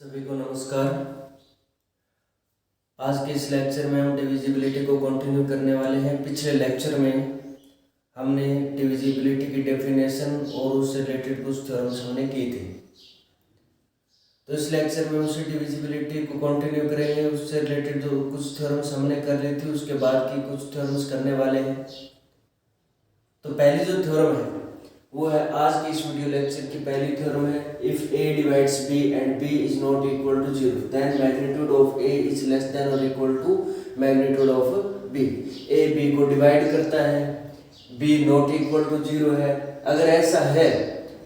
सभी को नमस्कार। आज के इस लेक्चर में हम डिविजिबिलिटी को कंटिन्यू करने वाले हैं। पिछले लेक्चर में हमने डिविजिबिलिटी की डेफिनेशन और उससे रिलेटेड कुछ थ्योरम्स हमने की थी, तो इस लेक्चर में उसी डिविजिबिलिटी को कंटिन्यू करेंगे। उससे रिलेटेड जो कुछ थ्योरम्स हमने कर ली थी उसके बाद की कुछ थ्योरम्स करने वाले हैं। तो पहली जो थ्योरम है वो है आज की इस वीडियो लेक्चर की पहली थ्योरम है, if a divides b and b is not equal to 0 then magnitude of a is less than और equal to magnitude of b। a b को डिवाइड करता है, b नॉट इक्वल टू 0 है। अगर ऐसा है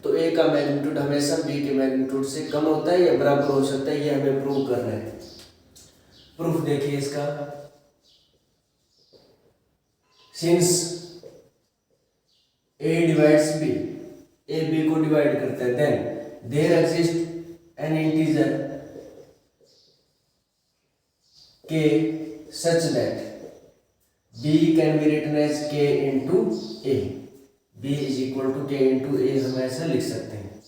तो a का मैग्नीट्यूड हमेशा b के मैग्नीट्यूड से कम होता है या बराबर हो सकता है, ये हमें प्रूव करना है। प्रूफ देखिए इसका, since a divides b, a b को डिवाइड करता है, then there exist an integer k such that b can be written as k into a, b is equal to k into a हम ऐसा लिख सकते हैं।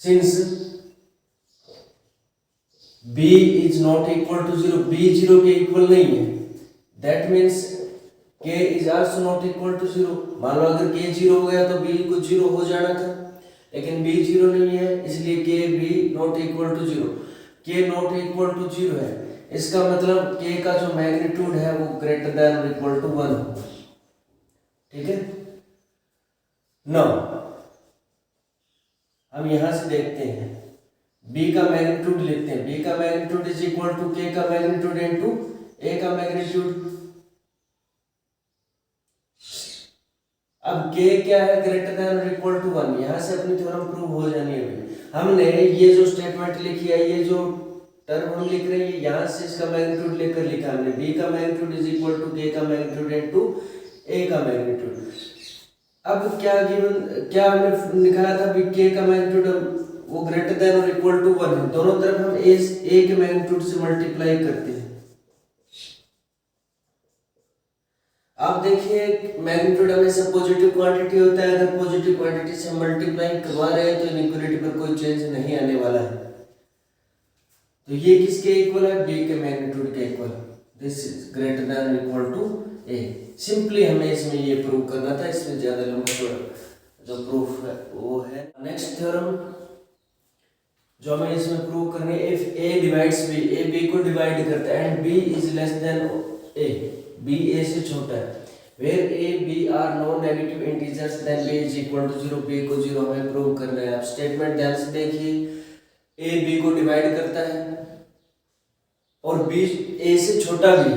Since b is not equal to 0, b 0 के equal नहीं है, that means k is also not equal to 0। मान लो अगर k 0 हो गया तो b को 0 हो जाना था, लेकिन b 0 नहीं है इसलिए k b not equal to 0। k not equal to 0 है, इसका मतलब k का जो मैग्नीट्यूड है वो ग्रेटर देन और इक्वल टू 1 हो। ठीक है, नाउ हम यहां से देखते हैं b का मैग्नीट्यूड लिखते हैं। b का magnitude is equal to k का मैग्नीट्यूड इनटू a का मैग्नीट्यूड। अब k क्या है, ग्रेटर देन और इक्वल टू 1। यहां से अपनी थ्योरम प्रूव हो जानी है। हमने ये जो स्टेटमेंट लिखी है, ये जो टर्म हम लिख रहे हैं, यहां से इसका मैग्नीट्यूड लेकर लिखा हमने, b का magnitude is equal to k का मैग्नीट्यूड इनटू a का मैग्नीट्यूड। अब क्या हमने निकाला था, k का मैग्नीट्यूड वो ग्रेटर देन और इक्वल टू 1 है। दोनों तरफ हम a के मैग्नीट्यूड से मल्टीप्लाई करते हैं। आप देखिए मैग्नीट्यूड हमेशा पॉजिटिव क्वांटिटी होता है, अगर पॉजिटिव क्वांटिटी से मल्टीप्लाई करवा रहे हैं तो इनइक्वालिटी पर कोई चेंज नहीं आने वाला है। तो ये किसके इक्वल है, b के मैग्नीट्यूड के equal. This is greater than equal to a। Simply हमें इसमें ये प्रूव करना था, इसमें ज्यादा लंबा थोड़ा जो प्रूफ है वो है। नेक्स्ट थ्योरम जो हमें इसमें प्रूव करनी है, if a divides b, a b को डिवाइड करता है and b is less then a, b a से छोटा है, where a b are non negative integers then b is equal to 0, b को 0 हमें प्रूव करना है। आप स्टेटमेंट ध्यान से देखिए, a b को डिवाइड करता है और b a से छोटा भी,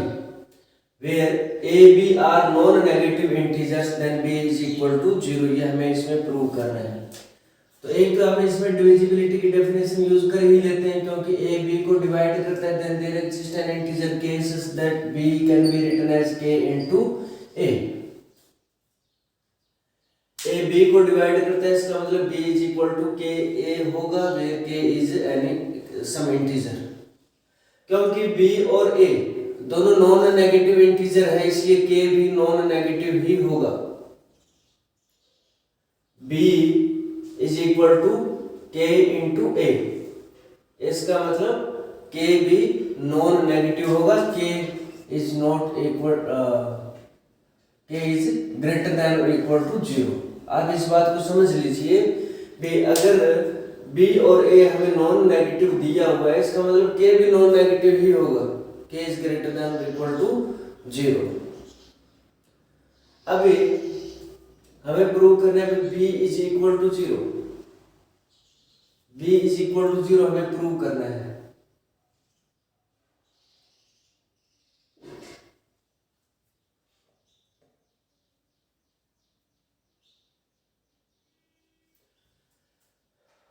where a b are non negative integers then b is equal to 0, ये हमें इसमें प्रूव करना है। तो एक तो हम इसमें डिविजिबिलिटी की डेफिनेशन यूज कर ही लेते हैं, क्योंकि a b को डिवाइड करता है then there exist an integer k such that b can be written as k into a। a b को डिवाइड करता है, इसका मतलब b is equal to k a होगा, where k is any some integer। क्योंकि b और a दोनों non negative integer है इसलिए k भी नॉन नेगेटिव ही होगा। b is equal to k into a, इसका मतलब k भी नॉन नेगेटिव होगा, k is not equal, k is greater than और इक्वल टू 0। आप इस बात को समझ लीजिए कि अगर b और a हमें नॉन नेगेटिव दिया हुआ है, इसका मतलब k भी नॉन नेगेटिव ही होगा, k इज ग्रेटर देन और इक्वल टू 0। अभी हमें प्रूव करना है b is equal to 0, b is equal to 0 हमें प्रूव करना है।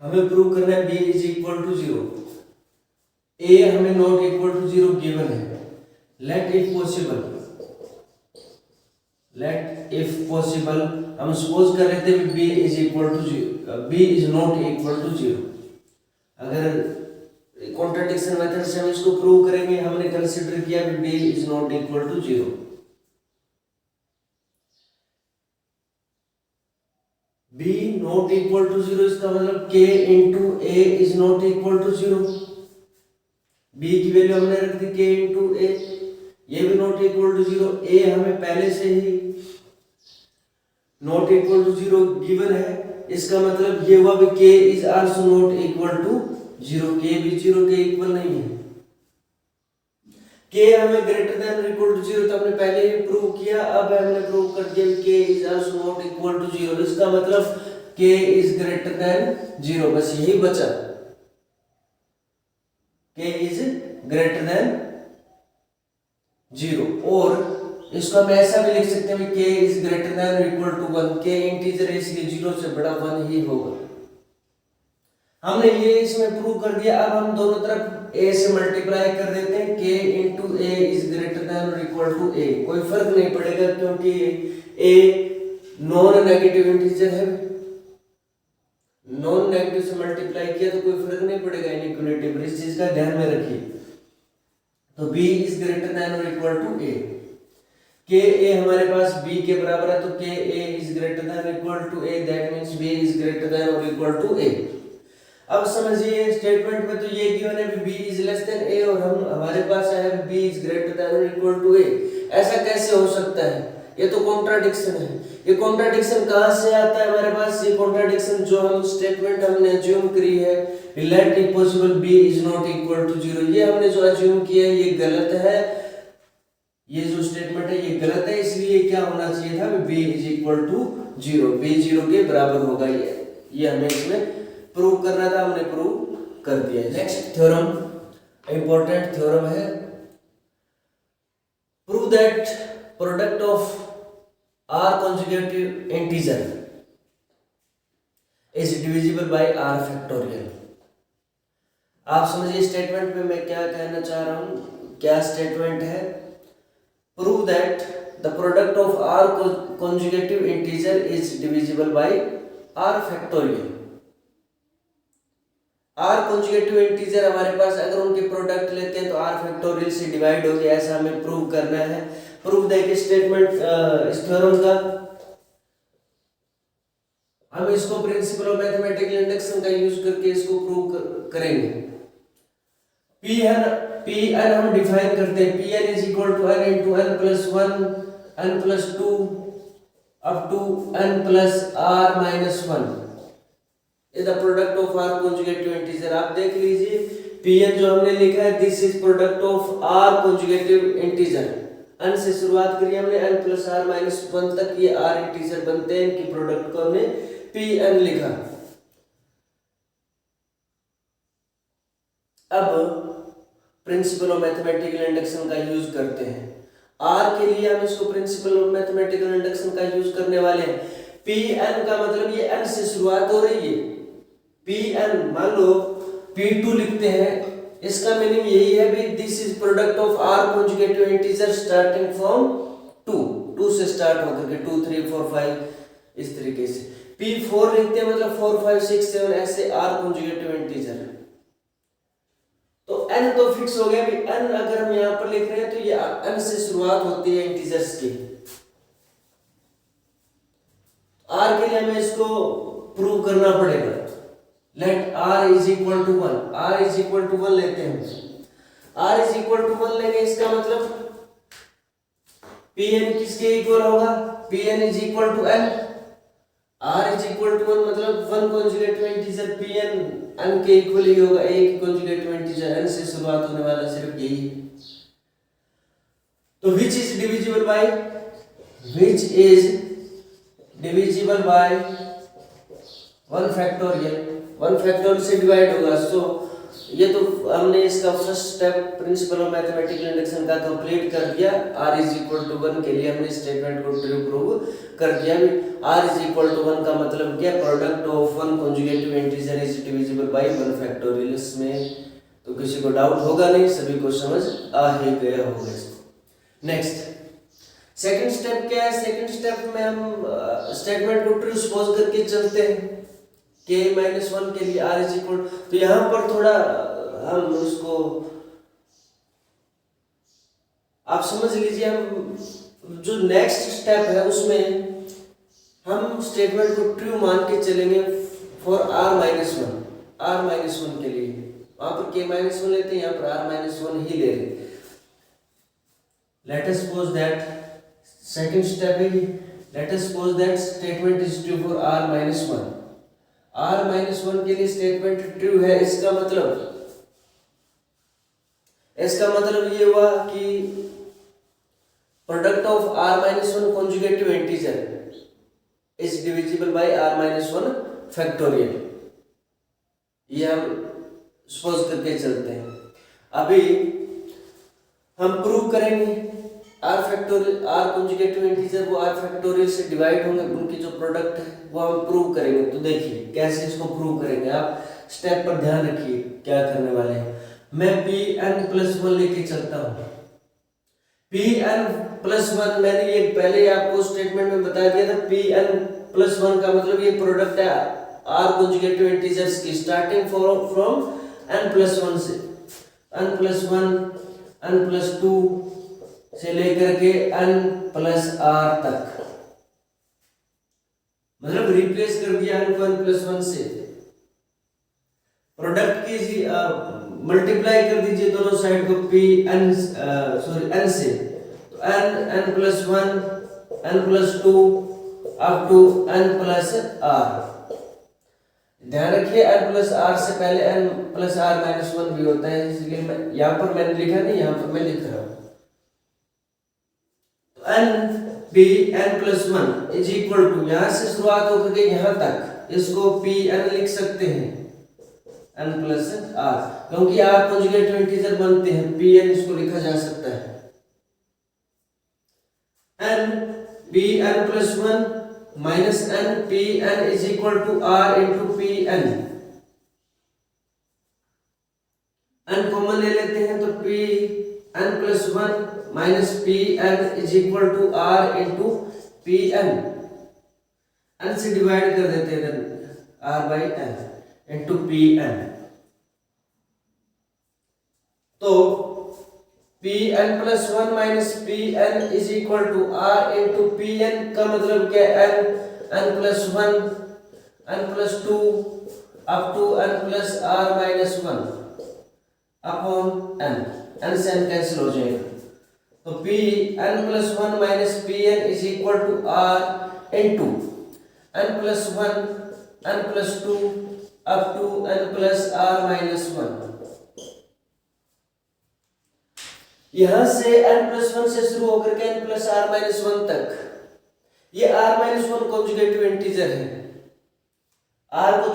हमें प्रूव करना है b is equal to 0, a हमें नॉट इक्वल टू 0 गिवन है। लेट इफ पॉसिबल हम सपोज कर लेते हैं b is equal to 0, b is not equal to 0। अगर कॉन्ट्रडिक्शन मेथड से हम इसको प्रूव करेंगे, हमने कंसीडर किया कि b is not equal to 0। b not equal to 0, इसका मतलब k into a is not equal to 0। b की वैल्यू हमने रख दी k इंटू a, ये भी नॉट इक्वल टू 0। a हमें पहले से ही नॉट इक्वल टू 0 गिवन है, इसका मतलब ये हुआ भी k is also not equal to 0, k भी 0 के इक्वल नहीं है। k हमें ग्रेटर देन इक्वल टू 0 तो हमने पहले ही प्रूव किया, अब हमने प्रूव कर दिया k is also not equal to 0, इसका मतलब k इज ग्रेटर देन 0, बस यही बचा, k इज ग्रेटर देन 0। और इसको हम ऐसा भी लिख सकते हैं कि k is greater than equal to 1, k integer है इसलिए 0 से बड़ा 1 ही होगा। हमने ये इसमें प्रूव कर दिया। अब हम दोनों तरफ a से मल्टीप्लाई कर देते हैं, k into a is greater than और इक्वल टू a, कोई फर्क नहीं पड़ेगा क्योंकि a नॉन नेगेटिव इंटीजर है, नॉन नेगेटिव से मल्टीप्लाई किया तो कोई फर्क नहीं पड़ेगा इनइक्वालिटी पर, इस चीज का ध्यान में रखिए। तो b इज ग्रेटर देन और equal to a, k a हमारे पास b के बराबर है तो k a is greater than equal to a, that means b is greater than और इक्वल टू a। अब समझिए स्टेटमेंट में तो ये गिवन है b is less then a और हमारे पास है b इज ग्रेटर देन और इक्वल टू a, ऐसा कैसे हो सकता है? ये तो कॉन्ट्राडिक्शन है। ये कॉन्ट्राडिक्शन कहां से आता है हमारे पास? ये कॉन्ट्राडिक्शन जो हम स्टेटमेंट हमने अज्यूम करी है, let it possible b is not equal to 0, ये हमने जो अज्यूम किया है ये गलत है, ये जो स्टेटमेंट है ये गलत है, इसलिए क्या होना चाहिए था b is equal to 0, b 0 के बराबर होगा। ये हमें इसमें प्रूव करना था, हमने प्रूव कर दिया है। नेक्स्ट थ्योरम, इंपॉर्टेंट थ्योरम है, prove that product of r conjugative integer is divisible by r factorial। आप समझिए स्टेटमेंट में मैं क्या कहना चाह रहा हूं, क्या स्टेटमेंट है? Prove that the product of r conjugative integer is divisible by r factorial। r conjugative integer हमारे पास अगर उनके प्रोडक्ट लेते हैं तो r फैक्टोरियल से डिवाइड हो गया, ऐसा हमें प्रूव करना है। प्रूव देखिए स्टेटमेंट इस थ्योरम का, हम इसको प्रिंसिपल ऑफ मैथमेटिकल इंडक्शन का यूज करके इसको प्रूव करेंगे। Pn हम डिफाइन करते हैं, Pn is equal to n into n plus 1 n plus 2 up to n plus r minus 1 is the product of r conjugative integer. आप देख लीजिए Pn जो हमने लिखा है this is product of r conjugative integer, n से शुरुआत करी हमने n प्लस r माइनस 1 तक ये r इंटीजर बनते हैं, इनकी प्रोडक्ट को हमने Pn लिखा। अब प्रिंसिपल ऑफ मैथमेटिकल इंडक्शन का यूज करते हैं। r के लिए हम इसको प्रिंसिपल ऑफ मैथमेटिकल इंडक्शन का यूज करने वाले हैं। Pn का मतलब ये n से शुरुआत हो रही है, Pn मान लो P2 लिखते हैं, इसका मीनिंग यही है भी this is product of r conjugative integer starting from 2 से स्टार्ट होकर के 2 3 4 5 इस तरीके से। P4 लिखते हैं मतलब 4 5 6 7 ऐसे r कॉन्जुगेटिव इंटीजर। तो n तो फिक्स हो गया भी, n अगर हम यहां पर लिख रहे हैं तो ये n से शुरुआत होती है इंटीजर्स की। r के लिए हमें इसको प्रूव करना पड़ेगा, let r is equal to 1, r is equal to 1 लेते हैं। r इज इक्वल टू 1 लेंगे, इसका मतलब Pn किसके इक्वल होगा? Pn is equal to n, r is equal to 1 मतलब 1 कॉन्जुगेटिव इंटीजर Pn n के इक्वल ही होगा, एक कॉन्जुगेटिव इंटीजर n से शुरुआत होने वाला सिर्फ यही है। तो which is divisible by, which is divisible by 1 factorial, 1 factorial से डिवाइड होगा। सो ये तो हमने इसका first step principle of mathematical induction का कंप्लीट कर दिया। r इज इक्वल टू 1 के लिए हमने स्टेटमेंट को प्रूव कर दिया। r इज इक्वल टू 1 का मतलब क्या? Product of 1 conjugative integer is divisible bye 1 factorial. इसमें तो किसी को डाउट होगा नहीं, सभी को समझ आ ही गया होगा इसको। नेक्स्ट सेकंड स्टेप क्या है? सेकंड स्टेप में हम स्टेटमेंट को ट्रू सपोज करके चलते हैं k माइनस 1 के लिए r इज इक्वल, तो यहां पर थोड़ा हम उसको आप समझ लीजिए। हम जो नेक्स्ट स्टेप है उसमें हम स्टेटमेंट को ट्रू मान के चलेंगे फॉर r-1 के लिए। वहां पर k-1 लेते हैं, यहाँ पर r-1 ही ले रहे हैं। Let us suppose that second step is, let us suppose that statement is true for r-1। r-1 के लिए स्टेटमेंट ट्रू है, इसका मतलब ये हुआ कि product of r-1 conjugative integer is divisible bye r-1 factorial. ये हम सपोज करके चलते हैं। अभी हम प्रूव करेंगे r कॉन्जुगेटिव इंटीजर वो r फैक्टोरियल से डिवाइड होंगे, उनकी जो प्रोडक्ट है वो हम प्रूव करेंगे। तो देखिए कैसे इसको प्रूव करेंगे, आप स्टेप पर ध्यान रखिए क्या करने वाले हैं। मैं Pn+1 लेके चलता हूँ। Pn+1 मैंने ये पहले आपको स्टेटमेंट में बता दिया था। Pn+1 का मतलब ये प्रोडक्ट है r कॉन्जुगेटिव इंटीजर्स की, स्टार्टिंग फ्रॉम n+1 से, n+1 n+2 से लेकर के n+r तक, मतलब रिप्लेस कर दिया n को n+1 से। प्रोडक्ट की मल्टीप्लाई कर दीजिए दोनों साइड को n से, तो n+1 n+2 up to n+r। ध्यान रखिए n+r से पहले n+r-1 भी होता है, इसलिए मैं यहाँ पर मैंने लिखा नहीं, यहाँ पर मैं लिख रहा हूँ। Pn+1 इज इक्वल टू, यहाँ से शुरुआत होकर के यहाँ तक इसको Pn लिख सकते हैं n+r, क्योंकि r कॉन्जुगेटिव इंटीजर बनते हैं। Pn इसको लिखा जा सकता है Pn+1 minus n, Pn is equal to r into Pn। n common ले लेते हैं तो Pn+1 minus Pn is equal to r into Pn। n से डिवाइड कर देते हैं r/n इंटू Pn। तो Pn+1 minus Pn is equal to r into Pn का मतलब क्या है, n+1 n+2 up to n+r-1 upon n से n कैंसिल हो जाएगा। तो Pn+1 minus Pn is equal to r into n+1 n+2 up to n+r-1। यहां से n+1 से शुरू होकर के n+r-1 तक, ये r-1 कॉन्जुगेटिव इंटीजर है। r को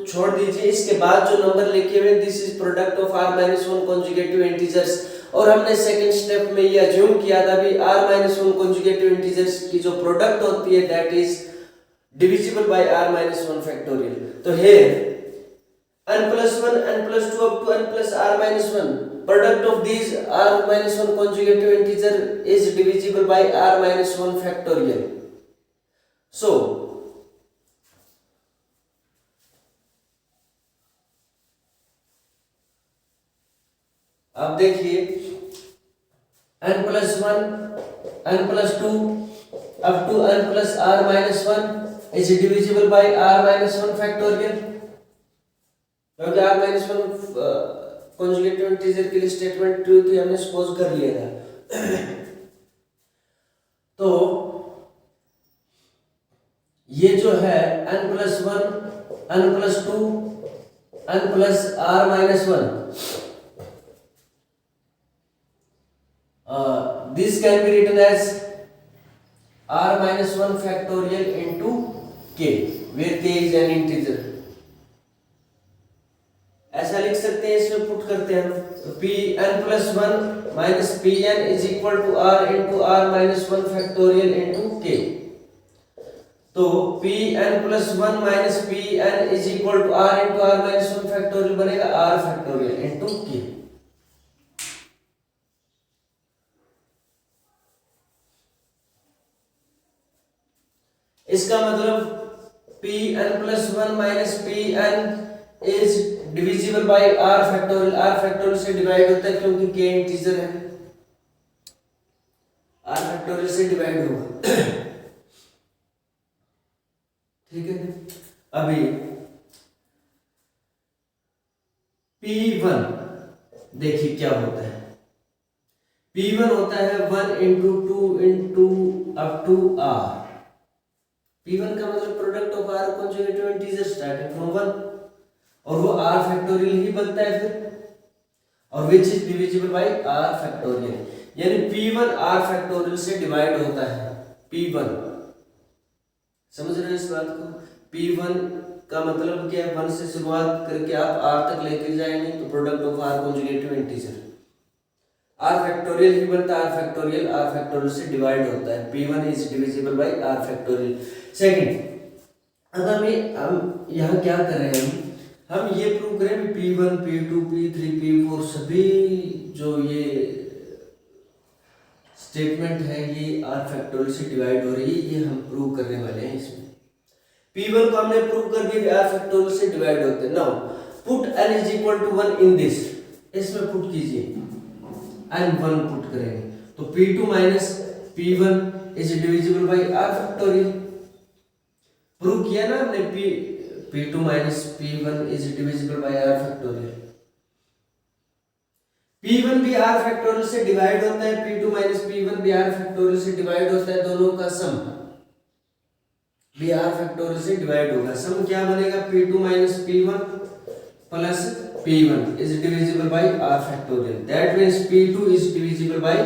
छोड़ दीजिए, इसके बाद जो नंबर लिखे हुए this is product of r-1 conjugative integers. और हमने सेकंड स्टेप में ये अज्यूम किया था भी r-1 कॉन्जुगेटिव इंटीजर्स की जो प्रोडक्ट होती है that is divisible bye r-1 factorial. तो here n+1 n+2 up to n+r-1 product of these r-1 conjugative integer is divisible by r-1 factorial. So अब देखिए n+1 n+2 up to n+r-1 is divisible by r-1 factorial, क्योंकि r-1 conjugative integer के लिए statement true थी, हमने suppose कर लिया था। तो ये जो है n+1 n+2 n+r-1 this can be written as r-1 factorial into k where k is an integer। ऐसा लिख सकते हैं, इसमें पुट करते हैं हम। Pn+1 minus Pn is equal to r into r-1 factorial into k। तो Pn+1 minus Pn is equal to r into r-1 factorial बनेगा r फैक्टोरियल इंटू k। इसका मतलब Pn+1 minus Pn is divisible by r factorial से divide होता है क्योंकि k integer है, r factorial से डिवाइड होगा। अभी P1 देखिए क्या होता है। P1 होता है 1 into 2 into up to R। P1 का मतलब product of R conjugative integer starting from 1, और वो R फैक्टोरियल ही बनता है फिर, और which is divisible by R factorial, यानी P1 R फैक्टोरियल से डिवाइड होता है। P1 समझ रहे हो इस बात को? P1 का मतलब क्या है, 1 से शुरुआत करके आप R तक लेकर जाएंगे तो product of R conjugative integer R factorial ही बनता है। R फैक्टोरियल से डिवाइड होता है। P1 is divisible by R factorial. Second, अगर हम यहाँ क्या कर रहे हैं, हम ये प्रूव करें P1 P2 P3 P4 सभी जो ये स्टेटमेंट है ये R फैक्टोरियल से डिवाइड हो रही है, ये हम प्रूव करने वाले हैं। इसमें P1 को हमने प्रूव कर दिया R फैक्टोरियल से डिवाइड होते हैं। Now put n is equal to 1 in this, इसमें पुट कीजिए, n 1 पुट करेंगे तो P2 minus P1 is divisible by R factorial. Prove किया ना हमने, P2 minus P1 is divisible by R factorial. P1 भी R फैक्टोरियल से divide होता है, P2 माइनस P1 भी R फैक्टोरियल से डिवाइड होता है, दोनों का सम भी R फैक्टोरियल से डिवाइड होगा। सम क्या बनेगा, P2 minus P1 plus P1 is divisible by R factorial. That means P2 is divisible by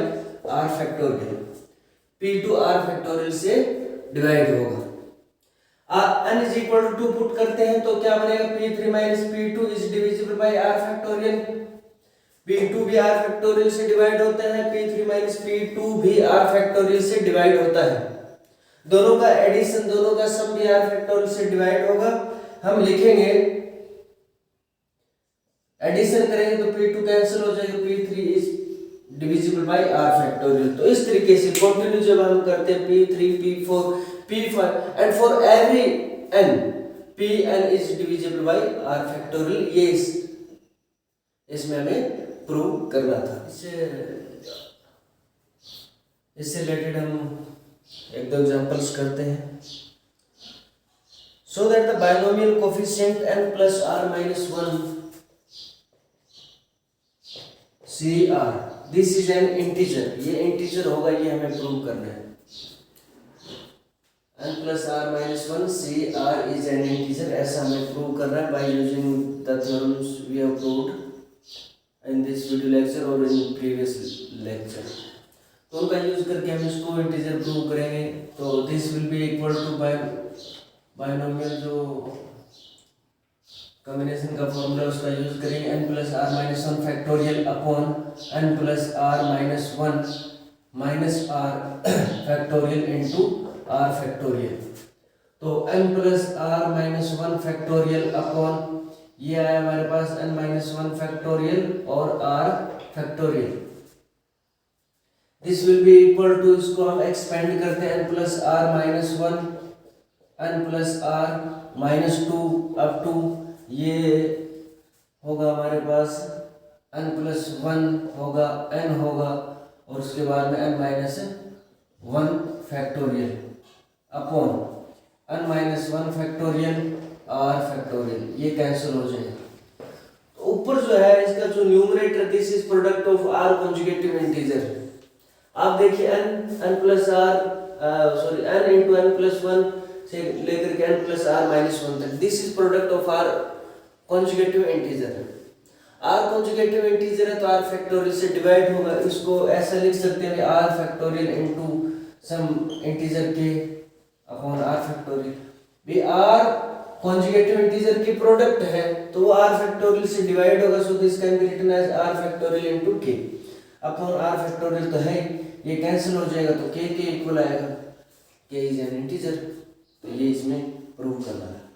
R factorial. P2 R factorial से डिवाइड होगा। n is equal to 2 put करते हैं तो क्या बनेगा, P3 minus P2 is divisible by R factorial. P2 भी R factorial से divide होता है, P3 माइनस P2 भी R फैक्टोरियल से डिवाइड होता है। दोनों का एडिशन, दोनों का सम भी R फैक्टोरियल से डिवाइड होगा। हम लिखेंगे, एडिशन करेंगे तो P2 कैंसिल हो जाएगा, P3 is divisible by R factorial. तो इस तरीके से कंटिन्यू जब हम करते हैं P3 P4 P5 and for every n Pn is divisible by R factorial, ये इसमें हमें प्रूव करना था। इससे रिलेटेड हम एक दो एग्जांपल्स करते हैं। So that the binomial coefficient n plus r minus 1 CR, this is an integer, ये इंटीजर होगा, ये हमें प्रूव करना है। n plus r minus 1 CR is an integer, ऐसा हमें प्रूव करना है by using the theorems we have proved in this video lecture और इन प्रीवियस लेक्चर। तो उनका यूज करके हम इसको इंटीजर प्रूव करेंगे। तो this will be equal to binomial जो कॉम्बिनेशन का फॉर्मूला उसका यूज करेंगे, n plus r minus 1 factorial upon n plus r minus 1 minus r factorial into r factorial. तो n plus r minus 1 factorial upon ये आया हमारे पास n minus 1 factorial और r factorial. This will be equal to, इसको हम expand करते हैं, n plus r minus 1 n plus r minus 2 up to ये होगा हमारे पास n प्लस 1 होगा, n होगा, और उसके बाद में n minus 1 factorial upon n minus 1 factorial r factorial, ये कैंसिल हो जाएगा। तो ऊपर जो है इसका जो numerator, this is product of r conjugative integer. आप देखिए n plus r sorry n into n plus 1 से लेकर के n प्लस r माइनस 1 तक, this is product of r conjugative integer. r conjugative integer है तो r फैक्टोरियल से divide होगा। इसको ऐसा लिख सकते हैं r factorial into some integer के अपॉन r फैक्टोरियल। भी r कंजुगेटिव इंटीजर की प्रोडक्ट है तो वो r फैक्टोरियल से डिवाइड होगा, so this can be written as r factorial into k upon r factorial. तो है ये कैंसिल हो जाएगा तो k के इक्वल आएगा, k इज एन इंटीजर। तो ये इसमें प्रूव करना है।